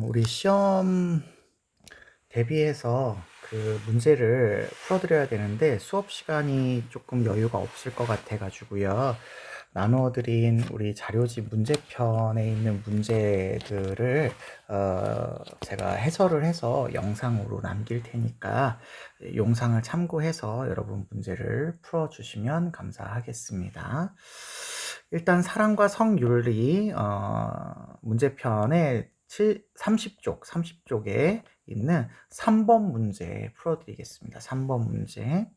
우리 시험 대비해서 그 문제를 풀어드려야 되는데 수업 시간이 조금 여유가 없을 것 같아가지고요. 나누어드린 우리 자료집 문제편에 있는 문제들을 제가 해설을 해서 영상으로 남길 테니까 영상을 참고해서 여러분 문제를 풀어주시면 감사하겠습니다. 일단 사랑과 성윤리 문제편에 30쪽에 있는 3번 문제 풀어드리겠습니다. 3번 문제.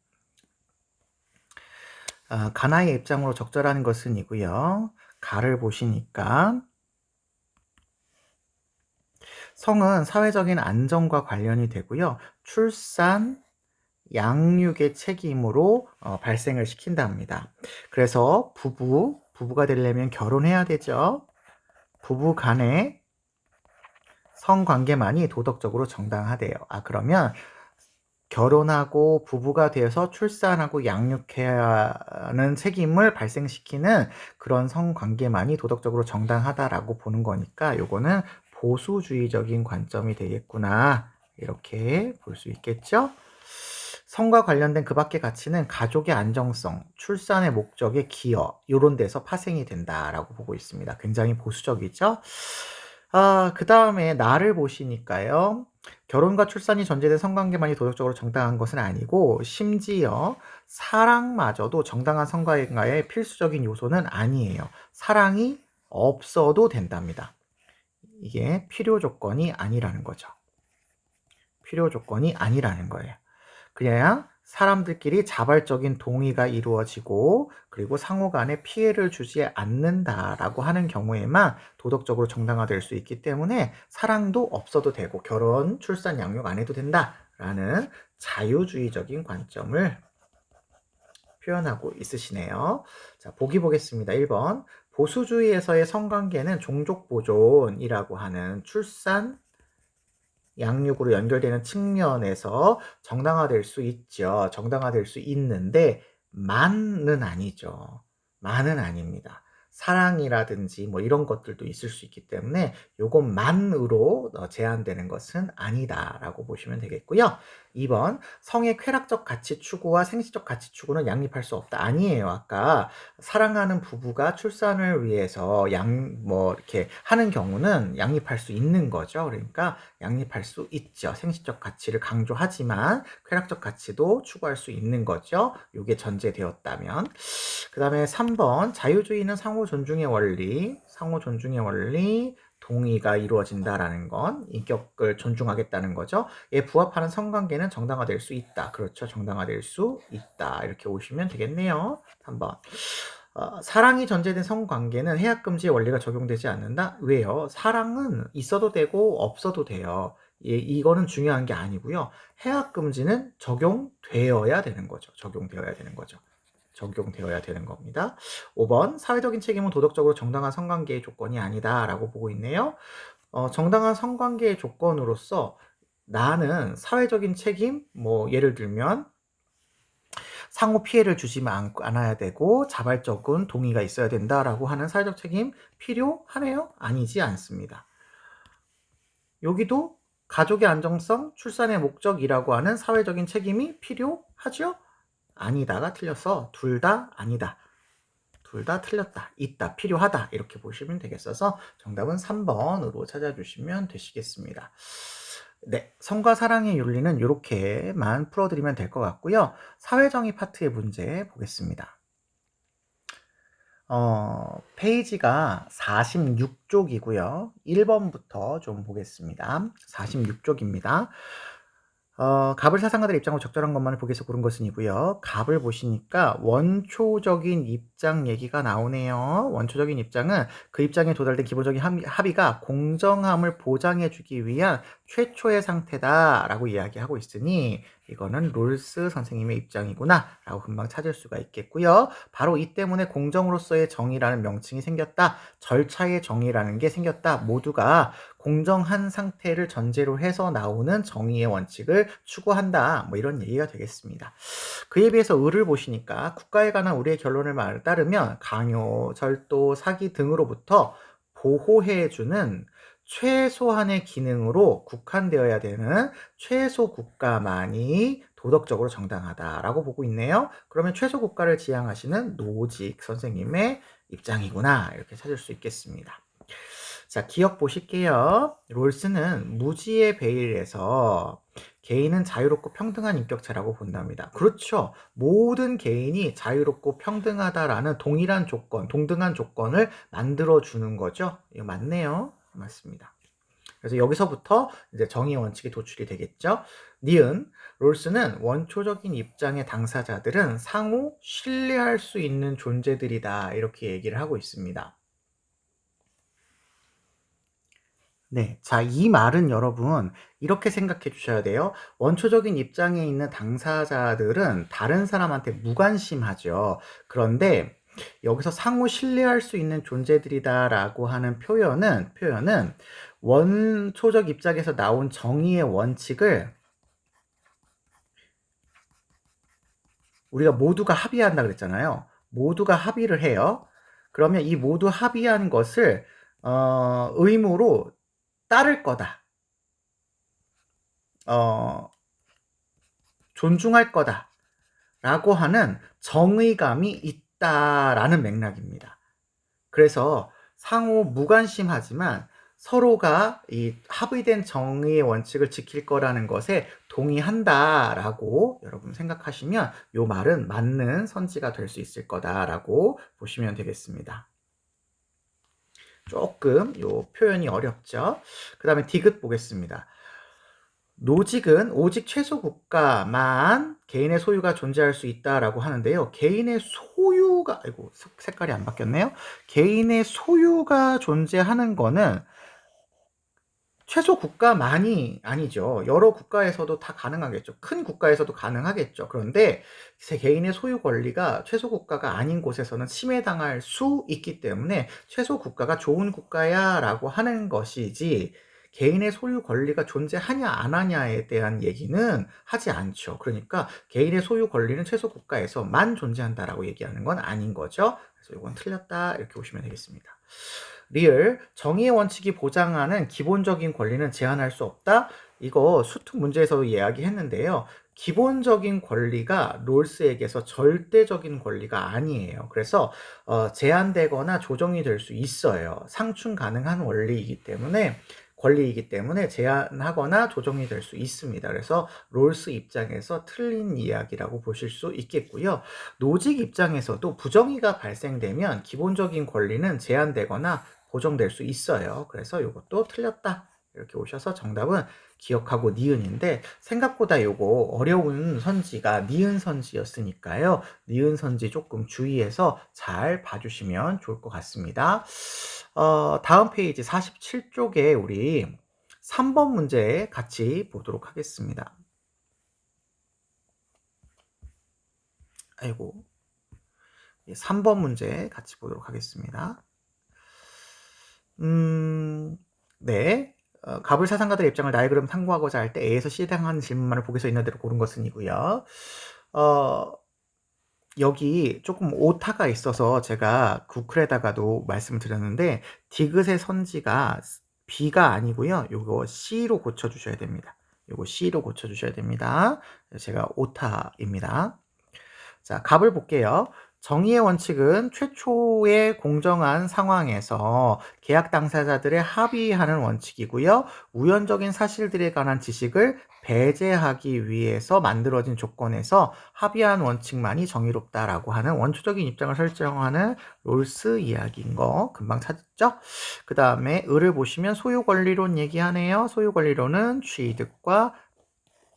가나의 입장으로 적절한 것은 이고요. 가를 보시니까 성은 사회적인 안정과 관련이 되고요. 출산, 양육의 책임으로 발생을 시킨답니다. 그래서 부부가 되려면 결혼해야 되죠. 부부 간의 성관계만이 도덕적으로 정당하대요. 그러면 결혼하고 부부가 되어서 출산하고 양육해야 하는 책임을 발생시키는 그런 성관계만이 도덕적으로 정당하다라고 보는 거니까 요거는 보수주의적인 관점이 되겠구나, 이렇게 볼 수 있겠죠. 성과 관련된 그 밖의 가치는 가족의 안정성, 출산의 목적의 기여, 이런 데서 파생이 된다라고 보고 있습니다. 굉장히 보수적이죠. 그 다음에 나를 보시니까요. 결혼과 출산이 전제된 성관계만이 도덕적으로 정당한 것은 아니고 심지어 사랑마저도 정당한 성관계의 필수적인 요소는 아니에요. 사랑이 없어도 된답니다. 이게 필요 조건이 아니라는 거죠. 필요 조건이 아니라는 거예요. 그냥 사람들끼리 자발적인 동의가 이루어지고 그리고 상호 간에 피해를 주지 않는다라고 하는 경우에만 도덕적으로 정당화될 수 있기 때문에 사랑도 없어도 되고 결혼, 출산, 양육 안 해도 된다라는 자유주의적인 관점을 표현하고 있으시네요. 자, 보기 보겠습니다. 1번. 보수주의에서의 성관계는 종족보존이라고 하는 출산, 양육으로 연결되는 측면에서 정당화될 수 있죠. 정당화될 수 있는데 만은 아니죠. 만은 아닙니다. 사랑이라든지 뭐 이런 것들도 있을 수 있기 때문에 요것만으로 제한되는 것은 아니다라고 보시면 되겠고요. 2번, 성의 쾌락적 가치 추구와 생시적 가치 추구는 양립할 수 없다. 아니에요. 아까 사랑하는 부부가 출산을 위해서 이렇게 하는 경우는 양립할 수 있는 거죠. 그러니까 양립할 수 있죠. 생시적 가치를 강조하지만 쾌락적 가치도 추구할 수 있는 거죠. 이게 전제되었다면. 그 다음에 3번, 자유주의는 상호 존중의 원리, 동의가 이루어진다라는 건 인격을 존중하겠다는 거죠. 에 부합하는 성관계는 정당화될 수 있다. 그렇죠. 정당화될 수 있다. 이렇게 보시면 되겠네요. 3번. 사랑이 전제된 성관계는 해약금지의 원리가 적용되지 않는다. 왜요? 사랑은 있어도 되고 없어도 돼요. 이거는 중요한 게 아니고요. 해약금지는 적용되어야 되는 거죠. 적용되어야 되는 겁니다. 5번, 사회적인 책임은 도덕적으로 정당한 성관계의 조건이 아니다 라고 보고 있네요. 정당한 성관계의 조건으로서 나는 사회적인 책임, 예를 들면 상호 피해를 주지 않아야 되고 자발적인 동의가 있어야 된다라고 하는 사회적 책임 필요하네요? 아니지 않습니다. 여기도 가족의 안정성, 출산의 목적이라고 하는 사회적인 책임이 필요하죠? 아니다가 틀려서 둘 다 아니다. 둘 다 틀렸다. 있다. 필요하다. 이렇게 보시면 되겠어서 정답은 3번으로 찾아주시면 되시겠습니다. 네, 성과 사랑의 윤리는 이렇게만 풀어드리면 될 것 같고요. 사회정의 파트의 문제 보겠습니다. 페이지가 46쪽이고요. 1번부터 좀 보겠습니다. 46쪽입니다. 갑을 사상가들의 입장으로 적절한 것만을 보기 위해서 고른 것은이고요. 갑을 보시니까 원초적인 입장 얘기가 나오네요. 원초적인 입장은 그 입장에 도달된 기본적인 합의가 공정함을 보장해주기 위한 최초의 상태다라고 이야기하고 있으니 이거는 롤스 선생님의 입장이구나 라고 금방 찾을 수가 있겠고요. 바로 이 때문에 공정으로서의 정의라는 명칭이 생겼다. 절차의 정의라는 게 생겼다. 모두가 공정한 상태를 전제로 해서 나오는 정의의 원칙을 추구한다. 이런 얘기가 되겠습니다. 그에 비해서 을을 보시니까 국가에 관한 우리의 결론을 따르면 강요, 절도, 사기 등으로부터 보호해주는 최소한의 기능으로 국한되어야 되는 최소 국가만이 도덕적으로 정당하다라고 보고 있네요. 그러면 최소 국가를 지향하시는 노직 선생님의 입장이구나 이렇게 찾을 수 있겠습니다. 자, 기억 보실게요. 롤스는 무지의 베일에서 개인은 자유롭고 평등한 인격체라고 본답니다. 그렇죠. 모든 개인이 자유롭고 평등하다라는 동일한 조건, 동등한 조건을 만들어주는 거죠. 이거 맞네요. 맞습니다. 그래서 여기서부터 이제 정의 원칙이 도출이 되겠죠. 니은, 롤스는 원초적인 입장의 당사자들은 상호 신뢰할 수 있는 존재들이다. 이렇게 얘기를 하고 있습니다. 네. 자, 이 말은 여러분, 이렇게 생각해 주셔야 돼요. 원초적인 입장에 있는 당사자들은 다른 사람한테 무관심하죠. 그런데 여기서 상호 신뢰할 수 있는 존재들이다라고 하는 표현은 원초적 입장에서 나온 정의의 원칙을 우리가 모두가 합의한다 그랬잖아요. 모두가 합의를 해요. 그러면 이 모두 합의한 것을 의무로 따를 거다. 존중할 거다. 라고 하는 정의감이 있다라는 맥락입니다. 그래서 상호 무관심하지만 서로가 이 합의된 정의의 원칙을 지킬 거라는 것에 동의한다라고 여러분 생각하시면 이 말은 맞는 선지가 될 수 있을 거다라고 보시면 되겠습니다. 조금 이 표현이 어렵죠. 그 다음에 디귿 보겠습니다. 노직은 오직 최소 국가만 개인의 소유가 존재할 수 있다라고 하는데요. 개인의 소유가, 아이고, 색깔이 안 바뀌었네요. 개인의 소유가 존재하는 거는 최소 국가만이 아니죠. 여러 국가에서도 다 가능하겠죠. 큰 국가에서도 가능하겠죠. 그런데 제 개인의 소유 권리가 최소 국가가 아닌 곳에서는 침해당할 수 있기 때문에 최소 국가가 좋은 국가야 라고 하는 것이지 개인의 소유 권리가 존재하냐 안 하냐에 대한 얘기는 하지 않죠. 그러니까 개인의 소유 권리는 최소 국가에서만 존재한다라고 얘기하는 건 아닌 거죠. 그래서 이건 틀렸다 이렇게 보시면 되겠습니다. 리을, 정의의 원칙이 보장하는 기본적인 권리는 제한할 수 없다. 이거 수특 문제에서도 이야기했는데요. 기본적인 권리가 롤스에게서 절대적인 권리가 아니에요. 그래서 제한되거나 조정이 될 수 있어요. 상충 가능한 권리이기 때문에 제한하거나 조정이 될 수 있습니다. 그래서 롤스 입장에서 틀린 이야기라고 보실 수 있겠고요. 노직 입장에서도 부정의가 발생되면 기본적인 권리는 제한되거나 보정될 수 있어요. 그래서 이것도 틀렸다. 이렇게 오셔서 정답은 기억하고 니은인데 생각보다 요거 어려운 선지가 니은 선지였으니까요. 니은 선지 조금 주의해서 잘 봐주시면 좋을 것 같습니다. 다음 페이지 47쪽에 우리 3번 문제 같이 보도록 하겠습니다. 아이고, 3번 문제 같이 보도록 하겠습니다. 네. 갑을 사상가들의 입장을 나의 그럼 탐구하고자 할 때 A에서 C에 해당하는 질문만을 보기서 있는 대로 고른 것은이고요. 여기 조금 오타가 있어서 제가 구글에다가도 말씀을 드렸는데 디귿의 선지가 B가 아니고요. 요거 C로 고쳐주셔야 됩니다. 요거 C로 고쳐주셔야 됩니다. 제가 오타입니다. 자, 갑을 볼게요. 정의의 원칙은 최초의 공정한 상황에서 계약 당사자들의 합의하는 원칙이고요. 우연적인 사실들에 관한 지식을 배제하기 위해서 만들어진 조건에서 합의한 원칙만이 정의롭다라고 하는 원초적인 입장을 설정하는 롤스 이야기인 거 금방 찾았죠? 그 다음에 을을 보시면 소유권리론 얘기하네요. 소유권리론은 취득과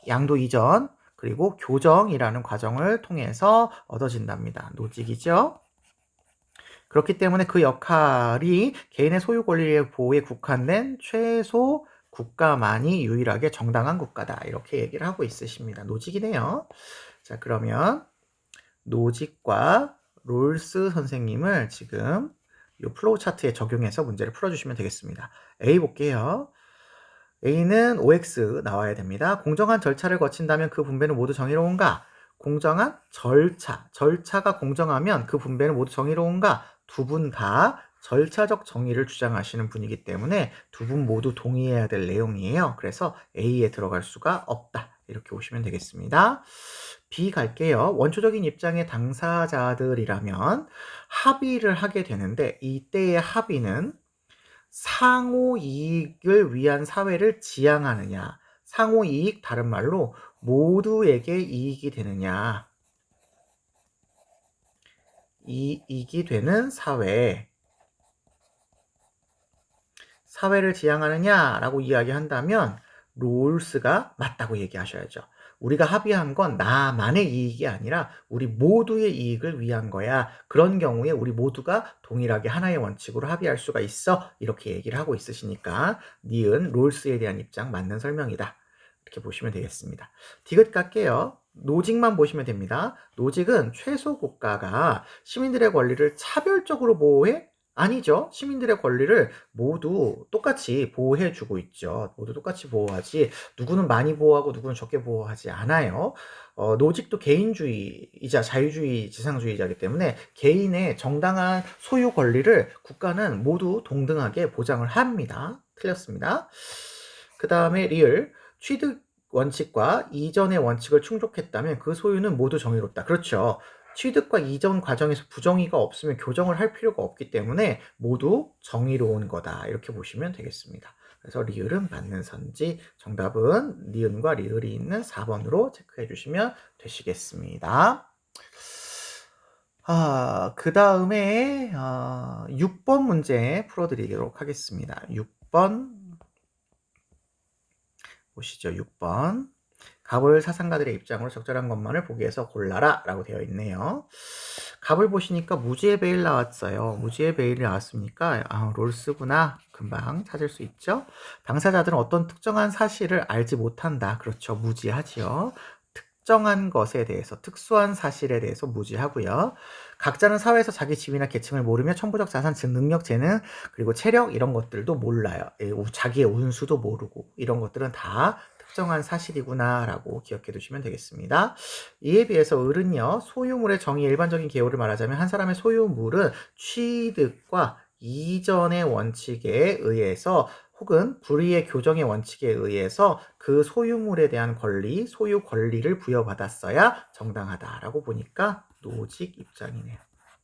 양도 이전 그리고 교정이라는 과정을 통해서 얻어진답니다. 노직이죠. 그렇기 때문에 그 역할이 개인의 소유 권리의 보호에 국한된 최소 국가만이 유일하게 정당한 국가다. 이렇게 얘기를 하고 있으십니다. 노직이네요. 자, 그러면 노직과 롤스 선생님을 지금 이 플로우 차트에 적용해서 문제를 풀어주시면 되겠습니다. A 볼게요. A는 OX 나와야 됩니다. 공정한 절차를 거친다면 그 분배는 모두 정의로운가? 공정한 절차가 공정하면 그 분배는 모두 정의로운가? 두 분 다 절차적 정의를 주장하시는 분이기 때문에 두 분 모두 동의해야 될 내용이에요. 그래서 A에 들어갈 수가 없다. 이렇게 보시면 되겠습니다. B 갈게요. 원초적인 입장의 당사자들이라면 합의를 하게 되는데 이때의 합의는 상호 이익을 위한 사회를 지향하느냐, 상호 이익 다른 말로 모두에게 이익이 되느냐, 이익이 되는 사회를 지향하느냐라고 이야기한다면 롤스가 맞다고 얘기하셔야죠. 우리가 합의한 건 나만의 이익이 아니라 우리 모두의 이익을 위한 거야. 그런 경우에 우리 모두가 동일하게 하나의 원칙으로 합의할 수가 있어. 이렇게 얘기를 하고 있으시니까 니은 롤스에 대한 입장 맞는 설명이다. 이렇게 보시면 되겠습니다. 디귿 갈게요. 노직만 보시면 됩니다. 노직은 최소 국가가 시민들의 권리를 차별적으로 보호해? 아니죠. 시민들의 권리를 모두 똑같이 보호해주고 있죠. 모두 똑같이 보호하지 누구는 많이 보호하고 누구는 적게 보호하지 않아요. 노직도 개인주의이자 자유주의, 지상주의자이기 때문에 개인의 정당한 소유 권리를 국가는 모두 동등하게 보장을 합니다. 틀렸습니다. 그 다음에 리을, 취득 원칙과 이전의 원칙을 충족했다면 그 소유는 모두 정의롭다. 그렇죠. 취득과 이전 과정에서 부정의가 없으면 교정을 할 필요가 없기 때문에 모두 정의로운 거다. 이렇게 보시면 되겠습니다. 그래서 리을은 맞는 선지, 정답은 니은과 리을이 있는 4번으로 체크해 주시면 되시겠습니다. 그 다음에 6번 문제 풀어드리도록 하겠습니다. 6번 보시죠. 6번. 갑을 사상가들의 입장으로 적절한 것만을 보기에서 골라라 라고 되어 있네요. 갑을 보시니까 무지의 베일 나왔어요. 무지의 베일이 나왔으니까 롤스구나 금방 찾을 수 있죠. 당사자들은 어떤 특정한 사실을 알지 못한다. 그렇죠. 무지하지요. 특정한 것에 대해서, 특수한 사실에 대해서 무지하고요. 각자는 사회에서 자기 지위나 계층을 모르며 천부적 자산, 즉 능력, 재능, 그리고 체력 이런 것들도 몰라요. 자기의 운수도 모르고 이런 것들은 다 특정한 사실이구나 라고 기억해 두시면 되겠습니다. 이에 비해서 을은요, 소유물의 정의 일반적인 개요를 말하자면 한 사람의 소유물은 취득과 이전의 원칙에 의해서 혹은 불의의 교정의 원칙에 의해서 그 소유물에 대한 권리, 소유 권리를 부여받았어야 정당하다라고 보니까 노직 입장이네요.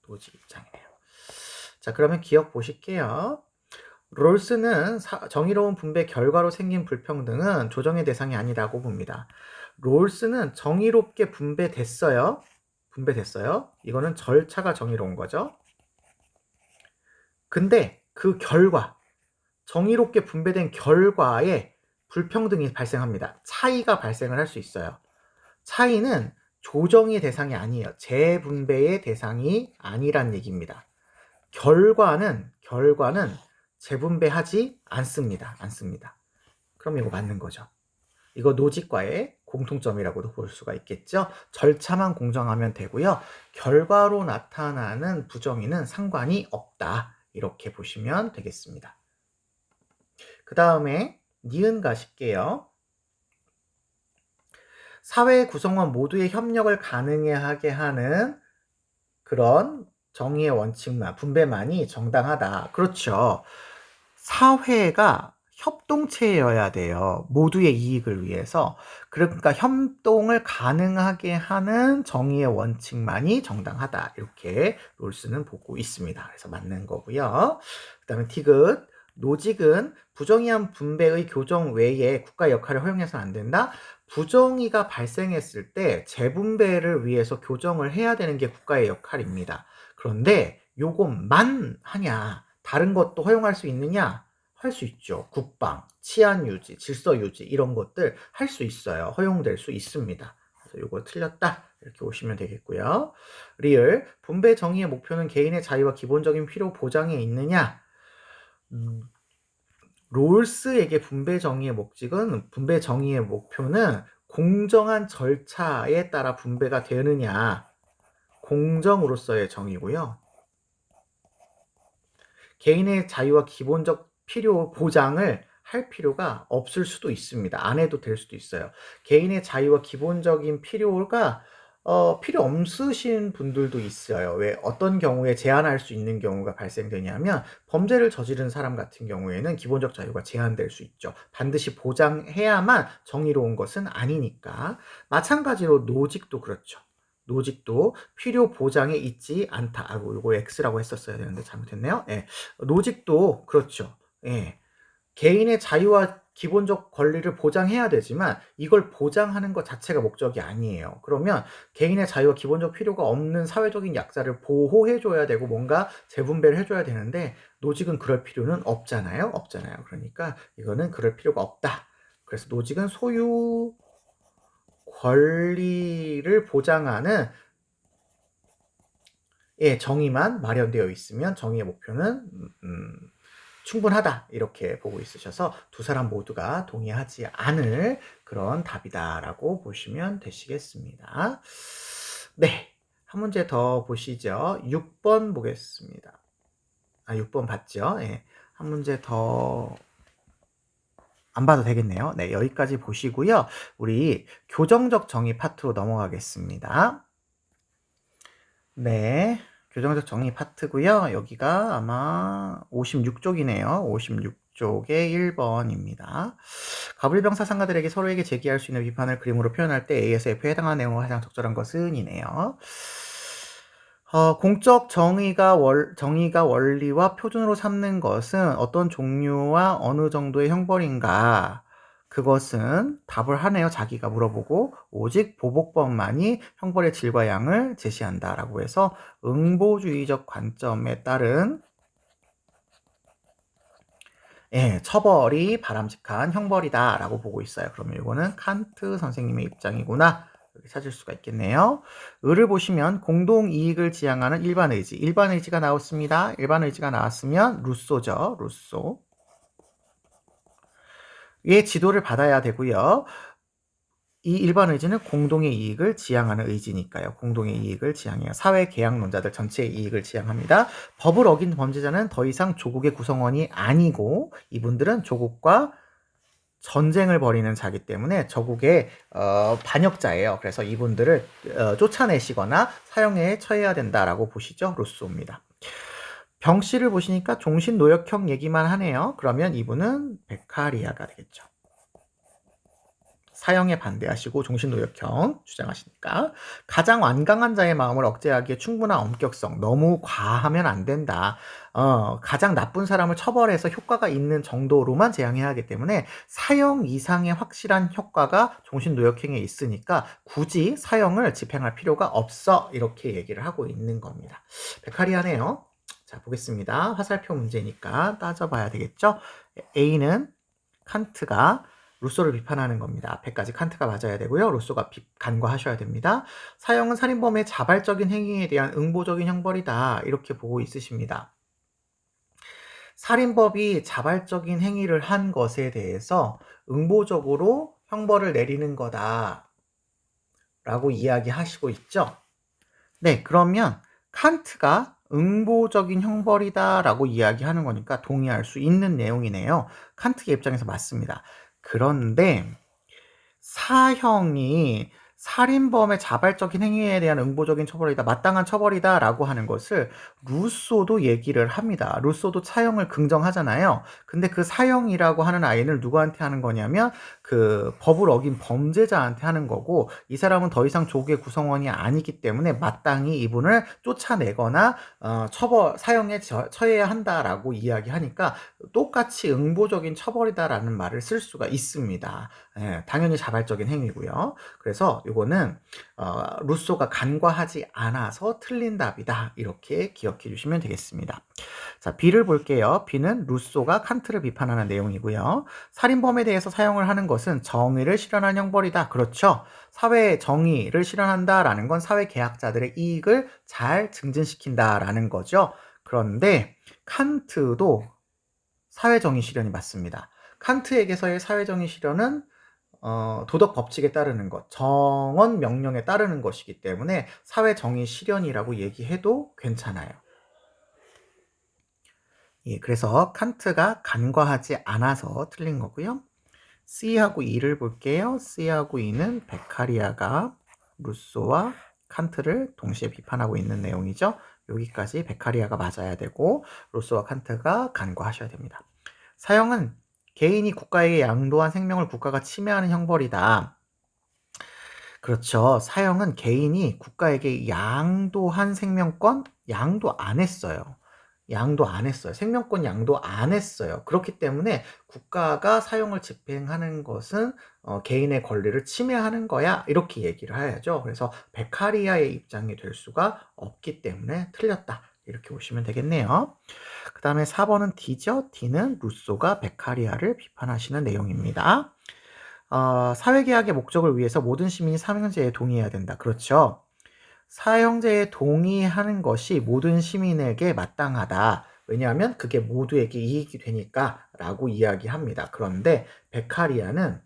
노직 입장이네요. 자, 그러면 기억 보실게요. 롤스는 정의로운 분배 결과로 생긴 불평등은 조정의 대상이 아니라고 봅니다. 롤스는 정의롭게 분배됐어요. 이거는 절차가 정의로운 거죠. 근데 그 결과, 정의롭게 분배된 결과에 불평등이 발생합니다. 차이가 발생을 할 수 있어요. 차이는 조정의 대상이 아니에요. 재분배의 대상이 아니란 얘기입니다. 결과는 재분배하지 않습니다. 그럼 이거 맞는 거죠. 이거 노직과의 공통점이라고도 볼 수가 있겠죠. 절차만 공정하면 되고요. 결과로 나타나는 부정의는 상관이 없다. 이렇게 보시면 되겠습니다. 그 다음에 니은 가실게요. 사회 구성원 모두의 협력을 가능하게 하는 그런 정의의 원칙만, 분배만이 정당하다. 그렇죠. 사회가 협동체여야 돼요. 모두의 이익을 위해서. 그러니까 협동을 가능하게 하는 정의의 원칙만이 정당하다. 이렇게 롤스는 보고 있습니다. 그래서 맞는 거고요. 그 다음에 티귿. 노직은 부정의한 분배의 교정 외에 국가의 역할을 허용해서는 안 된다. 부정의가 발생했을 때 재분배를 위해서 교정을 해야 되는 게 국가의 역할입니다. 그런데 요것만 하냐? 다른 것도 허용할 수 있느냐? 할 수 있죠. 국방, 치안 유지, 질서 유지 이런 것들 할 수 있어요. 허용될 수 있습니다. 그래서 요거 틀렸다. 이렇게 보시면 되겠고요. 리을, 분배 정의의 목표는 개인의 자유와 기본적인 필요 보장에 있느냐? 롤스에게 분배 정의의 목표는 공정한 절차에 따라 분배가 되느냐, 공정으로서의 정의고요. 개인의 자유와 기본적 필요 보장을 할 필요가 없을 수도 있습니다. 안 해도 될 수도 있어요. 개인의 자유와 기본적인 필요가 필요 없으신 분들도 있어요. 왜 어떤 경우에 제한할 수 있는 경우가 발생되냐면 범죄를 저지른 사람 같은 경우에는 기본적 자유가 제한될 수 있죠. 반드시 보장해야만 정의로운 것은 아니니까. 마찬가지로 노직도 그렇죠. 노직도 필요 보장에 있지 않다. 아이고, 요거 X라고 했었어야 되는데 잘못했네요. 예. 노직도 그렇죠. 예. 개인의 자유와 기본적 권리를 보장해야 되지만 이걸 보장하는 것 자체가 목적이 아니에요. 그러면 개인의 자유와 기본적 필요가 없는 사회적인 약자를 보호해줘야 되고 뭔가 재분배를 해줘야 되는데 노직은 그럴 필요는 없잖아요. 없잖아요. 그러니까 이거는 그럴 필요가 없다. 그래서 노직은 소유 권리를 보장하는 정의만 마련되어 있으면 정의의 목표는 충분하다 이렇게 보고 있으셔서 두 사람 모두가 동의하지 않을 그런 답이다라고 보시면 되시겠습니다. 네, 한 문제 더 보시죠. 6번 보겠습니다. 6번 봤죠? 네, 한 문제 더 안 봐도 되겠네요. 네, 여기까지 보시고요. 우리 교정적 정의 파트로 넘어가겠습니다. 네, 교정적 정의 파트고요. 여기가 아마 56쪽이네요. 56쪽의 1번입니다. 가불병사 상가들에게 서로에게 제기할 수 있는 비판을 그림으로 표현할 때 A에서 F에 해당하는 내용을 가장 적절한 것은 이네요. 공적 정의가 원리와 표준으로 삼는 것은 어떤 종류와 어느 정도의 형벌인가? 그것은 답을 하네요. 자기가 물어보고 오직 보복범만이 형벌의 질과 양을 제시한다라고 해서 응보주의적 관점에 따른 처벌이 바람직한 형벌이다라고 보고 있어요. 그러면 이거는 칸트 선생님의 입장이구나. 이렇게 찾을 수가 있겠네요. 을을 보시면 공동이익을 지향하는 일반의지. 일반의지가 나왔습니다. 일반의지가 나왔으면 루소죠. 루소. 얘 지도를 받아야 되고요. 이 일반 의지는 공동의 이익을 지향하는 의지니까요. 공동의 이익을 지향해요. 사회 계약론자들 전체의 이익을 지향합니다. 법을 어긴 범죄자는 더 이상 조국의 구성원이 아니고 이분들은 조국과 전쟁을 벌이는 자기 때문에 저국의 반역자예요. 그래서 이분들을 쫓아내시거나 사형에 처해야 된다라고 보시죠. 루소입니다. 병씨를 보시니까 종신노역형 얘기만 하네요. 그러면 이분은 베카리아가 되겠죠. 사형에 반대하시고 종신노역형 주장하시니까 가장 완강한 자의 마음을 억제하기에 충분한 엄격성, 너무 과하면 안 된다. 가장 나쁜 사람을 처벌해서 효과가 있는 정도로만 제한해야 하기 때문에 사형 이상의 확실한 효과가 종신노역형에 있으니까 굳이 사형을 집행할 필요가 없어 이렇게 얘기를 하고 있는 겁니다. 베카리아네요. 자, 보겠습니다. 화살표 문제니까 따져봐야 되겠죠? A는 칸트가 루소를 비판하는 겁니다. 앞에까지 칸트가 맞아야 되고요. 루소가 간과하셔야 됩니다. 사형은 살인범의 자발적인 행위에 대한 응보적인 형벌이다. 이렇게 보고 있으십니다. 살인범이 자발적인 행위를 한 것에 대해서 응보적으로 형벌을 내리는 거다. 라고 이야기하시고 있죠. 네, 그러면 칸트가 응보적인 형벌이다 라고 이야기하는 거니까 동의할 수 있는 내용이네요. 칸트의 입장에서 맞습니다. 그런데 사형이 살인범의 자발적인 행위에 대한 응보적인 처벌이다, 마땅한 처벌이다 라고 하는 것을 루소도 얘기를 합니다. 루소도 사형을 긍정하잖아요. 근데 그 사형이라고 하는 아이는 누구한테 하는 거냐면 그 법을 어긴 범죄자한테 하는 거고 이 사람은 더 이상 조국의 구성원이 아니기 때문에 마땅히 이분을 쫓아내거나 사형에 처해야 한다라고 이야기하니까 똑같이 응보적인 처벌이다라는 말을 쓸 수가 있습니다. 당연히 자발적인 행위고요. 그래서 이거는 루소가 간과하지 않아서 틀린 답이다. 이렇게 기억해 주시면 되겠습니다. 자, B를 볼게요. B는 루소가 칸트를 비판하는 내용이고요. 살인범에 대해서 사용을 하는 것은 정의를 실현한 형벌이다. 그렇죠. 사회 정의를 실현한다라는 건 사회 계약자들의 이익을 잘 증진시킨다라는 거죠. 그런데 칸트도 사회정의 실현이 맞습니다. 칸트에게서의 사회정의 실현은 도덕 법칙에 따르는 것, 정언 명령에 따르는 것이기 때문에 사회정의 실현이라고 얘기해도 괜찮아요. 예, 그래서 칸트가 간과하지 않아서 틀린 거고요. C하고 E를 볼게요. C하고 E는 베카리아가 루소와 칸트를 동시에 비판하고 있는 내용이죠. 여기까지 베카리아가 맞아야 되고 로스와 칸트가 간과하셔야 됩니다. 사형은 개인이 국가에게 양도한 생명을 국가가 침해하는 형벌이다. 그렇죠. 사형은 개인이 국가에게 양도한 생명권 양도 안 했어요. 양도 안 했어요. 생명권 양도 안 했어요. 그렇기 때문에 국가가 사형을 집행하는 것은 개인의 권리를 침해하는 거야. 이렇게 얘기를 해야죠. 그래서 베카리아의 입장이 될 수가 없기 때문에 틀렸다. 이렇게 보시면 되겠네요. 그 다음에 4번은 D죠. D는 루소가 베카리아를 비판하시는 내용입니다. 사회계약의 목적을 위해서 모든 시민이 사형제에 동의해야 된다. 그렇죠. 사형제에 동의하는 것이 모든 시민에게 마땅하다. 왜냐하면 그게 모두에게 이익이 되니까 라고 이야기합니다. 그런데 베카리아는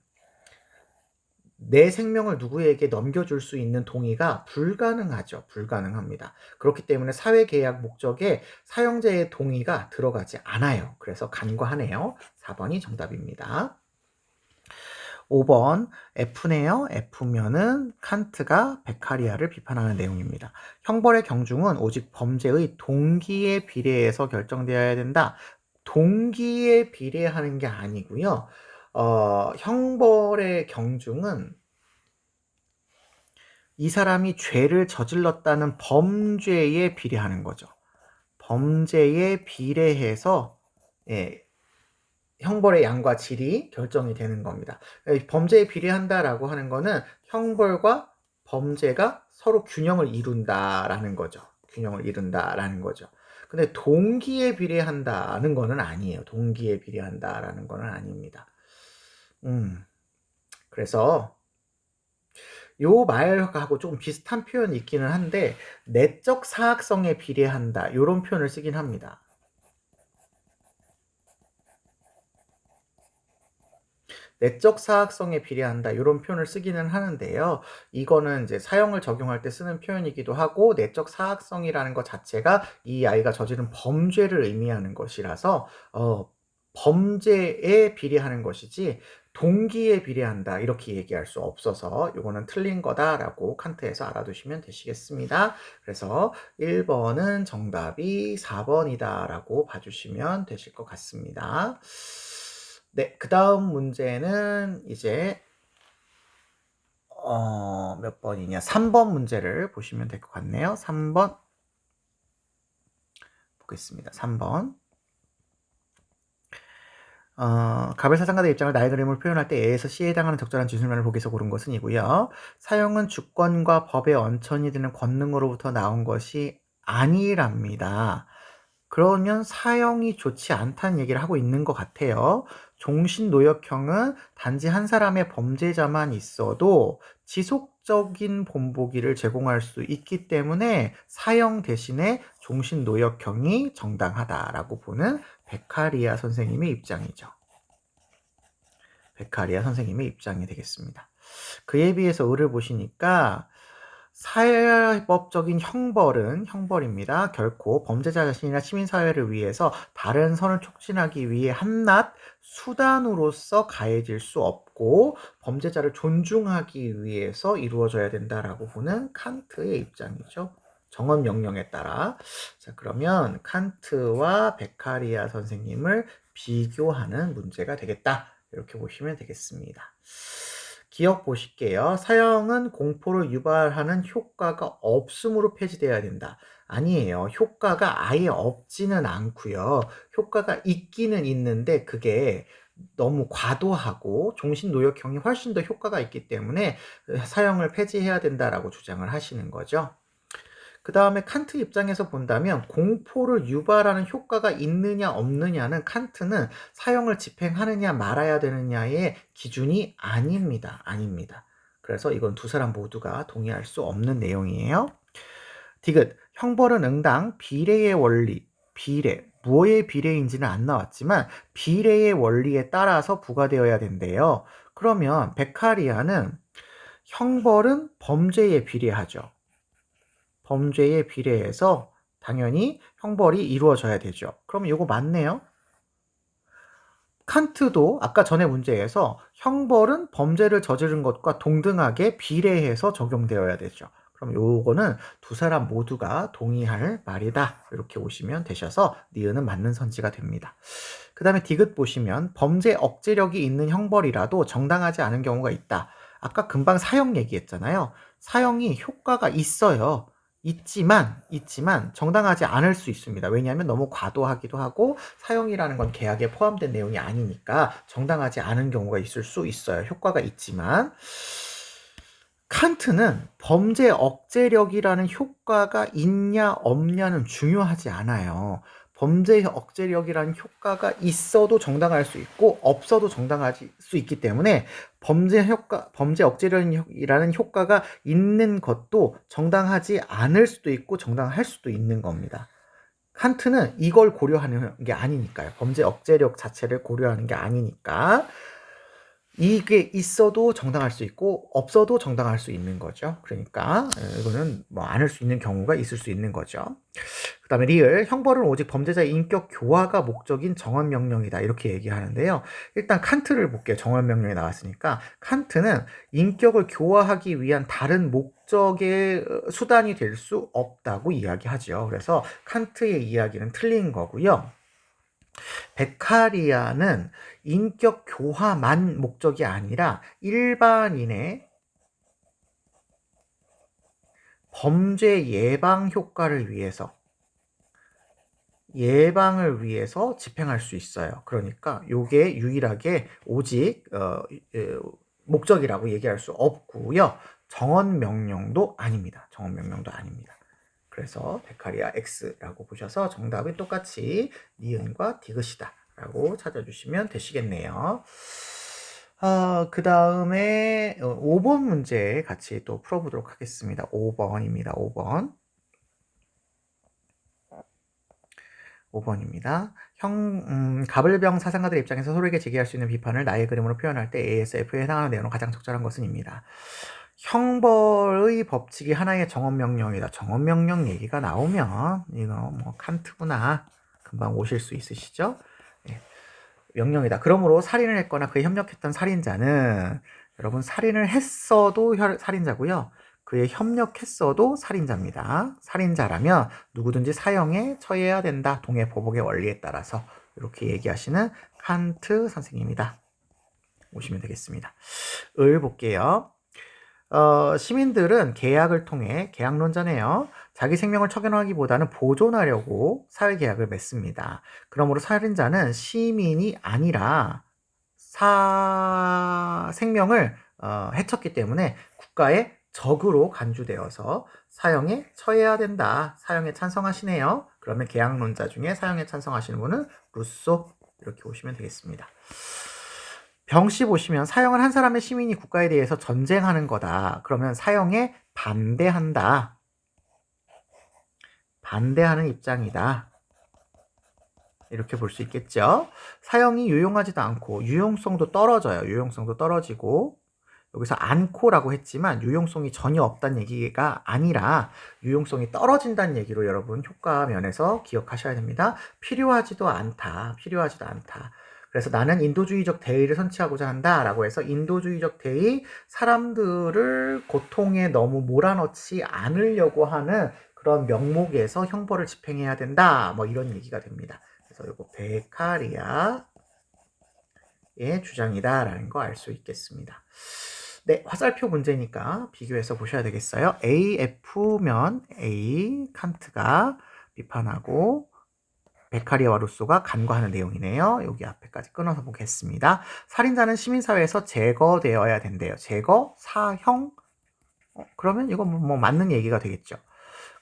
내 생명을 누구에게 넘겨줄 수 있는 동의가 불가능하죠. 불가능합니다. 그렇기 때문에 사회계약 목적에 사형제의 동의가 들어가지 않아요. 그래서 간과하네요. 4번이 정답입니다. 5번 F네요. F면은 칸트가 베카리아를 비판하는 내용입니다. 형벌의 경중은 오직 범죄의 동기에 비례해서 결정되어야 된다. 동기에 비례하는 게 아니고요. 형벌의 경중은 이 사람이 죄를 저질렀다는 범죄에 비례하는 거죠. 범죄에 비례해서 형벌의 양과 질이 결정이 되는 겁니다. 범죄에 비례한다라고 하는 거는 형벌과 범죄가 서로 균형을 이룬다라는 거죠. 균형을 이룬다라는 거죠. 근데 동기에 비례한다는 거는 아니에요. 동기에 비례한다라는 거는 아닙니다. 그래서 요 말하고 조금 비슷한 표현이 있기는 한데 내적 사학성에 비례한다 이런 표현을 쓰긴 합니다. 내적 사학성에 비례한다 이런 표현을 쓰기는 하는데요. 이거는 이제 사형을 적용할 때 쓰는 표현이기도 하고 내적 사학성이라는 것 자체가 이 아이가 저지른 범죄를 의미하는 것이라서 범죄에 비례하는 것이지 동기에 비례한다 이렇게 얘기할 수 없어서 이거는 틀린 거다라고 칸트에서 알아두시면 되시겠습니다. 그래서 1번은 정답이 4번이다 라고 봐주시면 되실 것 같습니다. 네, 그 다음 문제는 이제 몇 번이냐? 3번 문제를 보시면 될 것 같네요. 3번 보겠습니다. 3번 가벨사상가의 입장을 나의 그림을 표현할 때 A에서 C에 해당하는 적절한 진술면을 보기에서 고른 것은 이고요. 사형은 주권과 법의 언천이 되는 권능으로부터 나온 것이 아니랍니다. 그러면 사형이 좋지 않다는 얘기를 하고 있는 것 같아요. 종신노역형은 단지 한 사람의 범죄자만 있어도 지속적인 본보기를 제공할 수 있기 때문에 사형 대신에 종신노역형이 정당하다라고 보는 베카리아 선생님의 입장이죠. 베카리아 선생님의 입장이 되겠습니다. 그에 비해서 을을 보시니까 사회법적인 형벌은 형벌입니다. 결코 범죄자 자신이나 시민사회를 위해서 다른 선을 촉진하기 위해 한낱 수단으로서 가해질 수 없고 범죄자를 존중하기 위해서 이루어져야 된다라고 보는 칸트의 입장이죠. 정언 명령에 따라. 자, 그러면 칸트와 베카리아 선생님을 비교하는 문제가 되겠다. 이렇게 보시면 되겠습니다. 기억 보실게요. 사형은 공포를 유발하는 효과가 없음으로 폐지돼야 된다. 아니에요. 효과가 아예 없지는 않고요. 효과가 있기는 있는데 그게 너무 과도하고 종신노역형이 훨씬 더 효과가 있기 때문에 사형을 폐지해야 된다라고 주장을 하시는 거죠. 그 다음에 칸트 입장에서 본다면 공포를 유발하는 효과가 있느냐 없느냐는 칸트는 사형을 집행하느냐 말아야 되느냐의 기준이 아닙니다. 아닙니다. 그래서 이건 두 사람 모두가 동의할 수 없는 내용이에요. 디귿, 형벌은 응당 비례의 원리, 비례, 무엇의 비례인지는 안 나왔지만 비례의 원리에 따라서 부과되어야 된대요. 그러면 베카리아는 형벌은 범죄에 비례하죠. 범죄에 비례해서 당연히 형벌이 이루어져야 되죠. 그럼 이거 맞네요. 칸트도 아까 전에 문제에서 형벌은 범죄를 저지른 것과 동등하게 비례해서 적용되어야 되죠. 그럼 요거는 두 사람 모두가 동의할 말이다. 이렇게 오시면 되셔서 니은은 맞는 선지가 됩니다. 그 다음에 디귿 보시면 범죄 억제력이 있는 형벌이라도 정당하지 않은 경우가 있다. 아까 금방 사형 얘기했잖아요. 사형이 효과가 있어요. 있지만 정당하지 않을 수 있습니다. 왜냐하면 너무 과도하기도 하고 사형이라는 건 계약에 포함된 내용이 아니니까 정당하지 않은 경우가 있을 수 있어요. 효과가 있지만 칸트는 범죄 억제력이라는 효과가 있냐 없냐는 중요하지 않아요. 범죄 억제력이라는 효과가 있어도 정당할 수 있고 없어도 정당할 수 있기 때문에 범죄 억제력이라는 효과가 있는 것도 정당하지 않을 수도 있고 정당할 수도 있는 겁니다. 칸트는 이걸 고려하는 게 아니니까요. 범죄 억제력 자체를 고려하는 게 아니니까 이게 있어도 정당할 수 있고 없어도 정당할 수 있는 거죠. 그러니까 이거는 뭐 않을 수 있는 경우가 있을 수 있는 거죠. 그 다음에 리을, 형벌은 오직 범죄자의 인격 교화가 목적인 정언명령이다. 이렇게 얘기하는데요. 일단 칸트를 볼게요. 정언명령이 나왔으니까 칸트는 인격을 교화하기 위한 다른 목적의 수단이 될 수 없다고 이야기하죠. 그래서 칸트의 이야기는 틀린 거고요. 베카리아는 인격 교화만 목적이 아니라 일반인의 범죄 예방 효과를 위해서 예방을 위해서 집행할 수 있어요. 그러니까 요게 유일하게 오직 목적이라고 얘기할 수 없고요. 정언명령도 아닙니다. 정언명령도 아닙니다. 그래서 베카리아 X라고 보셔서 정답이 똑같이 니은과 디귿이다 라고 찾아주시면 되시겠네요. 그 다음에 5번 문제 같이 또 풀어보도록 하겠습니다. 5번입니다. 5번입니다. 가불병 사상가들 입장에서 서로에게 제기할 수 있는 비판을 나의 그림으로 표현할 때 ASF에 해당하는 내용으로 가장 적절한 것은 입니다. 형벌의 법칙이 하나의 정언명령이다. 정언명령 얘기가 나오면 이거 뭐 칸트구나 금방 오실 수 있으시죠? 네. 명령이다. 그러므로 살인을 했거나 그에 협력했던 살인자는 여러분 살인을 했어도 살인자고요. 그에 협력했어도 살인자입니다. 살인자라면 누구든지 사형에 처해야 된다. 동해 보복의 원리에 따라서 이렇게 얘기하시는 칸트 선생님이다. 오시면 되겠습니다. 을 볼게요. 시민들은 계약을 통해 계약론자네요. 자기 생명을 처견하기보다는 보존하려고 사회계약을 맺습니다. 그러므로 살인자는 시민이 아니라 생명을 해쳤기 때문에 국가의 적으로 간주되어서 사형에 처해야 된다. 사형에 찬성하시네요. 그러면 계약론자 중에 사형에 찬성하시는 분은 루소 이렇게 보시면 되겠습니다. 병씨 보시면 사형은 한 사람의 시민이 국가에 대해서 전쟁하는 거다. 그러면 사형에 반대한다. 반대하는 입장이다. 이렇게 볼 수 있겠죠. 사형이 유용하지도 않고 유용성도 떨어져요. 유용성도 떨어지고 여기서 않고라고 했지만 유용성이 전혀 없다는 얘기가 아니라 유용성이 떨어진다는 얘기로 여러분 효과 면에서 기억하셔야 됩니다. 필요하지도 않다. 필요하지도 않다. 그래서 나는 인도주의적 대의를 선취하고자 한다라고 해서 인도주의적 대의, 사람들을 고통에 너무 몰아넣지 않으려고 하는 그런 명목에서 형벌을 집행해야 된다. 뭐 이런 얘기가 됩니다. 그래서 이거 베카리아의 주장이다라는 거 알 수 있겠습니다. 네, 화살표 문제니까 비교해서 보셔야 되겠어요. AF면 A, 칸트가 비판하고 베카리아와 루소가 간과하는 내용이네요. 여기 앞에까지 끊어서 보겠습니다. 살인자는 시민사회에서 제거되어야 된대요. 제거, 사형? 그러면 이거 뭐 맞는 얘기가 되겠죠.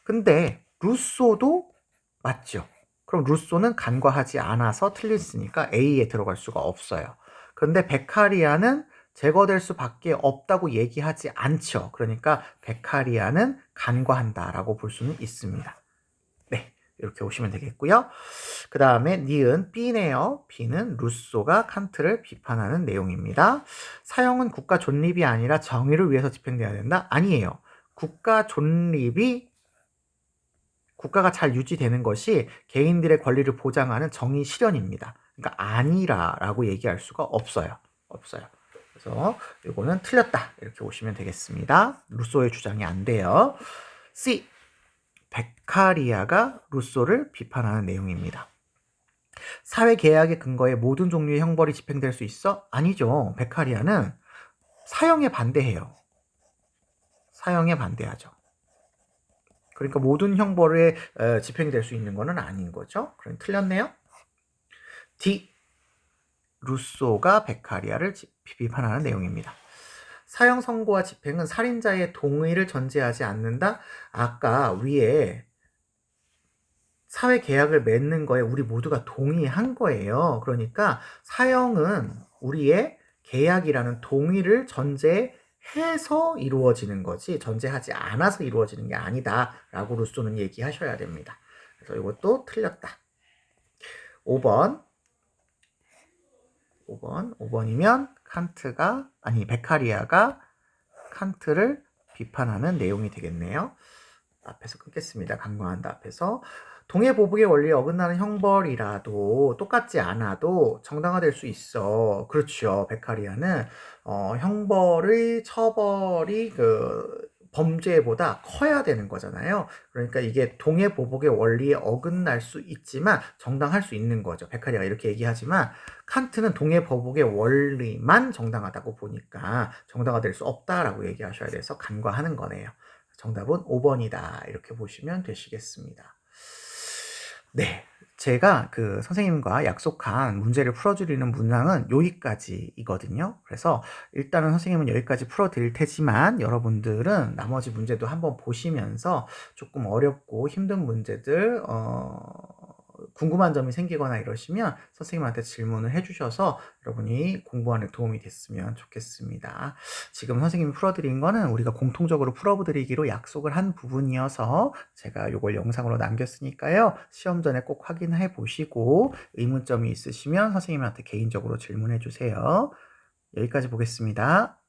근데 루소도 맞죠. 그럼 루소는 간과하지 않아서 틀렸으니까 A에 들어갈 수가 없어요. 그런데 베카리아는 제거될 수밖에 없다고 얘기하지 않죠. 그러니까 베카리아는 간과한다라고 볼 수는 있습니다. 네, 이렇게 오시면 되겠고요. 그 다음에 니은 B네요. B는 루소가 칸트를 비판하는 내용입니다. 사형은 국가 존립이 아니라 정의를 위해서 집행돼야 된다? 아니에요. 국가 존립이 국가가 잘 유지되는 것이 개인들의 권리를 보장하는 정의 실현입니다. 그러니까 아니라라고 얘기할 수가 없어요. 그래서 이거는 틀렸다 이렇게 보시면 되겠습니다. 루소의 주장이 안 돼요. C. 베카리아가 루소를 비판하는 내용입니다. 사회계약의 근거에 모든 종류의 형벌이 집행될 수 있어? 아니죠. 베카리아는 사형에 반대해요. 사형에 반대하죠. 그러니까 모든 형벌에 집행이 될 수 있는 것은 아닌 거죠. 그럼 틀렸네요. D. 루소가 베카리아를 비판하는 내용입니다. 사형 선고와 집행은 살인자의 동의를 전제하지 않는다. 아까 위에 사회 계약을 맺는 거에 우리 모두가 동의한 거예요. 그러니까 사형은 우리의 계약이라는 동의를 전제해서 이루어지는 거지 전제하지 않아서 이루어지는 게 아니다 라고 루소는 얘기하셔야 됩니다. 그래서 이것도 틀렸다. 5번이면 베카리아가 칸트를 비판하는 내용이 되겠네요. 앞에서 끊겠습니다. 강과한다 앞에서. 동해보복의 원리에 어긋나는 형벌이라도 똑같지 않아도 정당화될 수 있어. 그렇죠. 베카리아는 형벌의 처벌이 범죄보다 커야 되는 거잖아요. 그러니까 이게 동해보복의 원리에 어긋날 수 있지만 정당할 수 있는 거죠. 베카리아가 이렇게 얘기하지만 칸트는 동해보복의 원리만 정당하다고 보니까 정당화될 수 없다라고 얘기하셔야 돼서 간과하는 거네요. 정답은 5번이다. 이렇게 보시면 되시겠습니다. 네. 제가 선생님과 약속한 문제를 풀어드리는 문항은 여기까지이거든요. 그래서 일단은 선생님은 여기까지 풀어드릴 테지만 여러분들은 나머지 문제도 한번 보시면서 조금 어렵고 힘든 문제들, 궁금한 점이 생기거나 이러시면 선생님한테 질문을 해주셔서 여러분이 공부하는 데 도움이 됐으면 좋겠습니다. 지금 선생님이 풀어드린 거는 우리가 공통적으로 풀어드리기로 약속을 한 부분이어서 제가 이걸 영상으로 남겼으니까요. 시험 전에 꼭 확인해 보시고 의문점이 있으시면 선생님한테 개인적으로 질문해 주세요. 여기까지 보겠습니다.